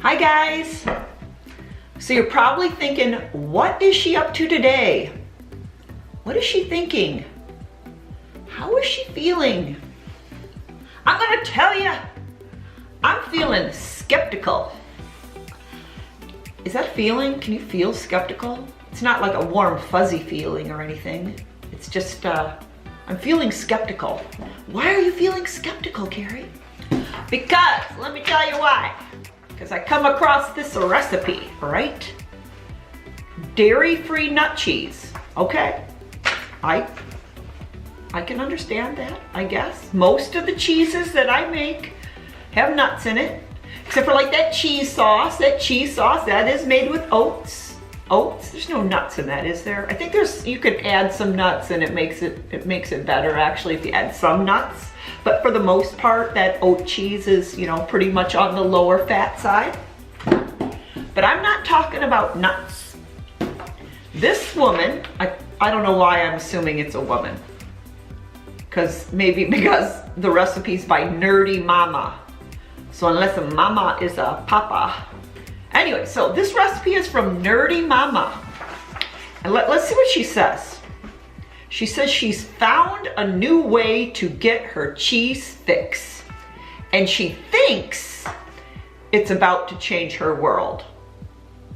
Hi guys! So you're probably thinking, what is she up to today? What is she thinking? How is she feeling? I'm gonna tell you, I'm feeling skeptical. Is that a feeling? Can you feel skeptical? It's not like a warm fuzzy feeling or anything. It's just, I'm feeling skeptical. Why are you feeling skeptical, Carrie? Because, let me tell you why. Because I come across this recipe, right? Dairy-free nut cheese. Okay, I can understand that, I guess. Most of the cheeses that I make have nuts in it, except for like that cheese sauce. That cheese sauce, that is made with oats. Oats, there's no nuts in that, is there? I think you could add some nuts and it makes it better actually if you add some nuts. But for the most part, that oat cheese is, pretty much on the lower fat side. But I'm not talking about nuts. This woman, I don't know why I'm assuming it's a woman. Maybe because the recipe's by Nerdy Mama. So unless a mama is a papa. Anyway, so this recipe is from Nerdy Mama. And let's see what she says. She says she's found a new way to get her cheese fix. And she thinks it's about to change her world.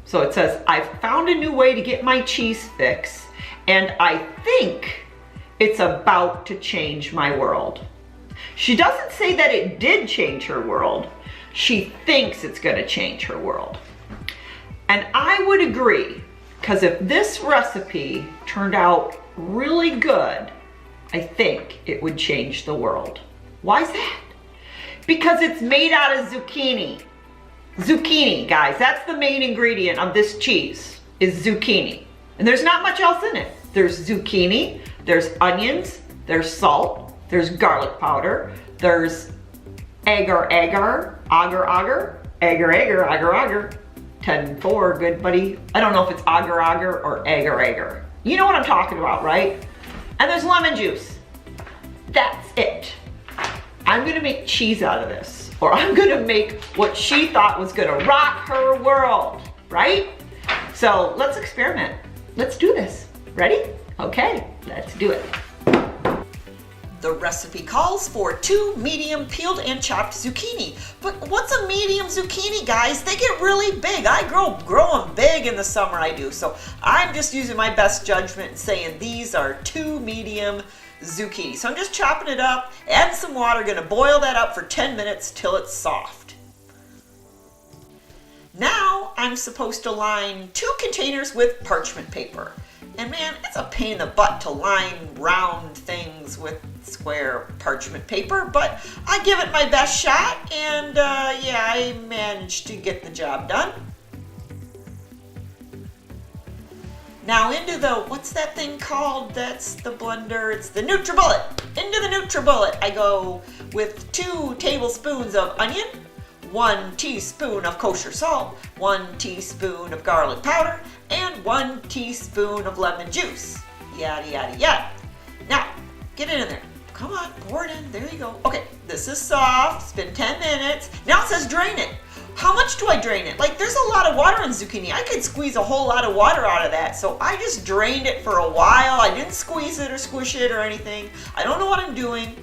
So it says, I've found a new way to get my cheese fix, and I think it's about to change my world. She doesn't say that it did change her world. She thinks it's going to change her world. And I would agree, because if this recipe turned out really good, I think it would change the world. Why is that? Because it's made out of zucchini. Zucchini, guys, that's the main ingredient of this cheese, is zucchini. And there's not much else in it. There's zucchini, there's onions, there's salt, there's garlic powder, there's agar, 10-4, good buddy. I don't know if it's agar or agar. You know what I'm talking about, right? And there's lemon juice. That's it. I'm gonna make cheese out of this, or I'm gonna make what she thought was gonna rock her world, right? So let's experiment. Let's do this. Ready? Okay, let's do it. The recipe calls for 2 medium peeled and chopped zucchini. But what's a medium zucchini, guys? They get really big. I grow them big in the summer, I do. So I'm just using my best judgment and saying these are 2 medium zucchini. So I'm just chopping it up, add some water, gonna boil that up for 10 minutes till it's soft. Now I'm supposed to line 2 containers with parchment paper. And man, it's a pain in the butt to line round things with square parchment paper, but I give it my best shot, and yeah, I managed to get the job done. Now into the, what's that thing called? That's the blender, it's the NutriBullet. Into the NutriBullet, I go with 2 tablespoons of onion, 1 teaspoon of kosher salt, 1 teaspoon of garlic powder, and 1 teaspoon of lemon juice. Yada, yada, yada. Now, get it in there. Come on, pour it in. There you go. Okay, this is soft. It's been 10 minutes. Now it says drain it. How much do I drain it? Like, there's a lot of water in zucchini. I could squeeze a whole lot of water out of that. So I just drained it for a while. I didn't squeeze it or squish it or anything. I don't know what I'm doing.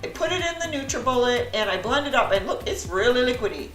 I put it in the NutriBullet and I blend it up, and look, it's really liquidy.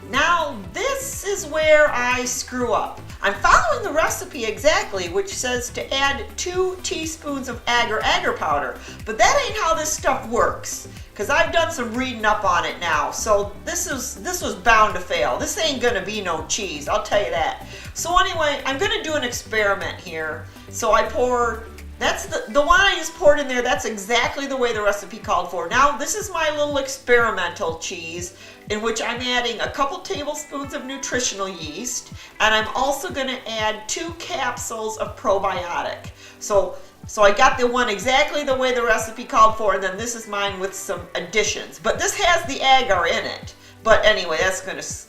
Now this is where I screw up. I'm following the recipe exactly, which says to add 2 teaspoons of agar powder, but that ain't how this stuff works, because I've done some reading up on it now. So this was bound to fail. This ain't gonna be no cheese, I'll tell you that. So anyway, I'm gonna do an experiment here. So I pour, that's the one I just poured in there, that's exactly the way the recipe called for. Now this is my little experimental cheese, in which I'm adding a couple tablespoons of nutritional yeast, and I'm also gonna add 2 capsules of probiotic. So I got the one exactly the way the recipe called for, and then this is mine with some additions. But this has the agar in it. But anyway,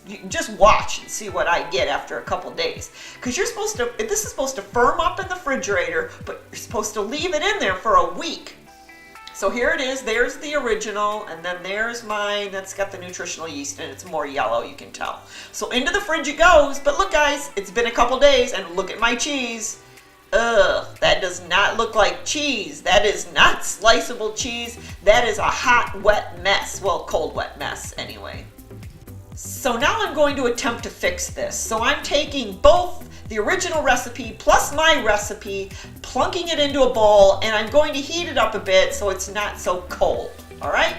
you can just watch and see what I get after a couple days. Because this is supposed to firm up in the refrigerator, but you're supposed to leave it in there for a week. So here it is, there's the original, and then there's mine that's got the nutritional yeast, and it's more yellow, you can tell. So into the fridge it goes, but look guys, it's been a couple days, and look at my cheese. Ugh, that does not look like cheese. That is not sliceable cheese. That is a hot, wet mess. Well, cold, wet mess anyway. So now I'm going to attempt to fix this. So I'm taking both the original recipe plus my recipe, plunking it into a bowl, and I'm going to heat it up a bit so it's not so cold, all right?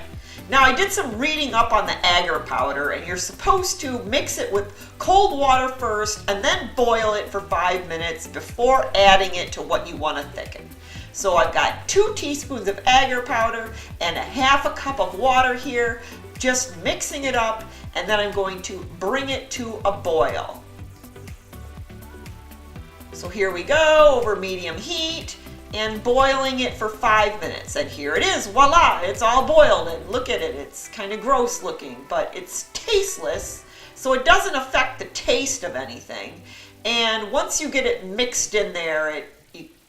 Now I did some reading up on the agar powder, and you're supposed to mix it with cold water first and then boil it for 5 minutes before adding it to what you want to thicken. So I've got 2 teaspoons of agar powder and a half a cup of water here, just mixing it up, and then I'm going to bring it to a boil. So here we go, over medium heat, and boiling it for 5 minutes. And here it is, voila, it's all boiled. And look at it, it's kind of gross looking, but it's tasteless, so it doesn't affect the taste of anything. And once you get it mixed in there, it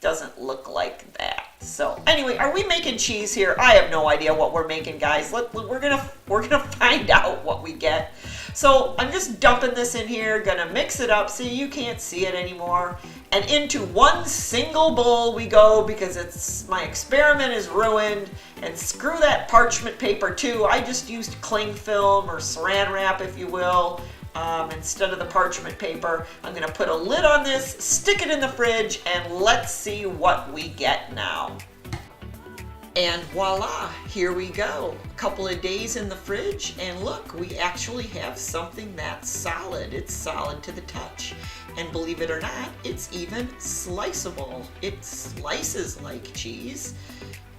doesn't look like that. So anyway, are we making cheese here? I have no idea what we're making, guys. We're gonna find out what we get. So I'm just dumping this in here, gonna mix it up. See, you can't see it anymore. And into one single bowl we go, because my experiment is ruined. And screw that parchment paper too. I just used cling film or saran wrap, if you will, instead of the parchment paper. I'm gonna put a lid on this, stick it in the fridge, and let's see what we get now. And voila, here we go. A couple of days in the fridge, and look, we actually have something that's solid. It's solid to the touch. And believe it or not, it's even sliceable. It slices like cheese.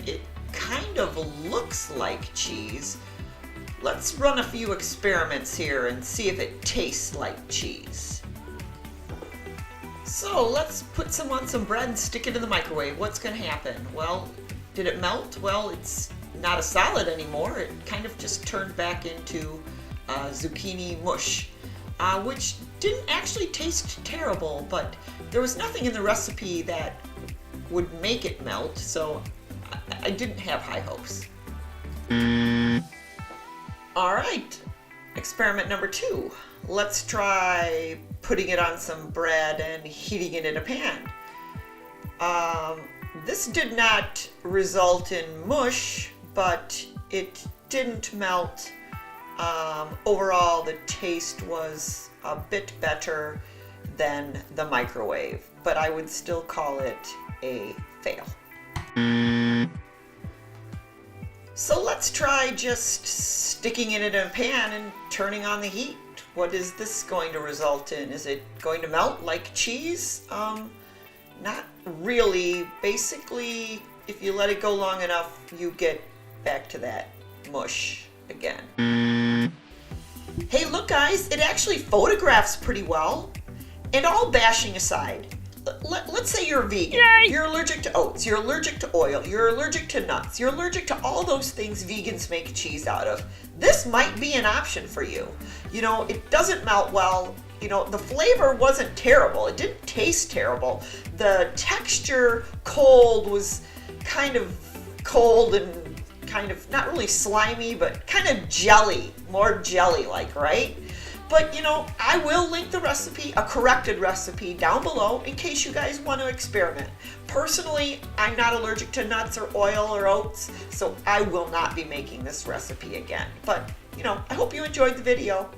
It kind of looks like cheese. Let's run a few experiments here and see if it tastes like cheese. So let's put some on some bread and stick it in the microwave. What's gonna happen? Well, did it melt? Well, it's not a solid anymore. It kind of just turned back into zucchini mush, which didn't actually taste terrible, but there was nothing in the recipe that would make it melt, so I didn't have high hopes. All right, experiment number 2. Let's try putting it on some bread and heating it in a pan. This did not result in mush, but it didn't melt. Overall, the taste was a bit better than the microwave, but I would still call it a fail. So let's try just sticking it in a pan and turning on the heat. What is this going to result in? Is it going to melt like cheese? Not really. Basically, if you let it go long enough, you get back to that mush again. Hey, look guys, it actually photographs pretty well. And all bashing aside, let's say you're a vegan. Yay! You're allergic to oats, you're allergic to oil, you're allergic to nuts, you're allergic to all those things vegans make cheese out of. This might be an option for you. You know, it doesn't melt well. You know, the flavor wasn't terrible. It didn't taste terrible. The texture cold was kind of cold and kind of not really slimy, but kind of jelly, more jelly-like, right? But you know, I will link the recipe, a corrected recipe, down below in case you guys want to experiment. Personally, I'm not allergic to nuts or oil or oats, so I will not be making this recipe again. But you know, I hope you enjoyed the video.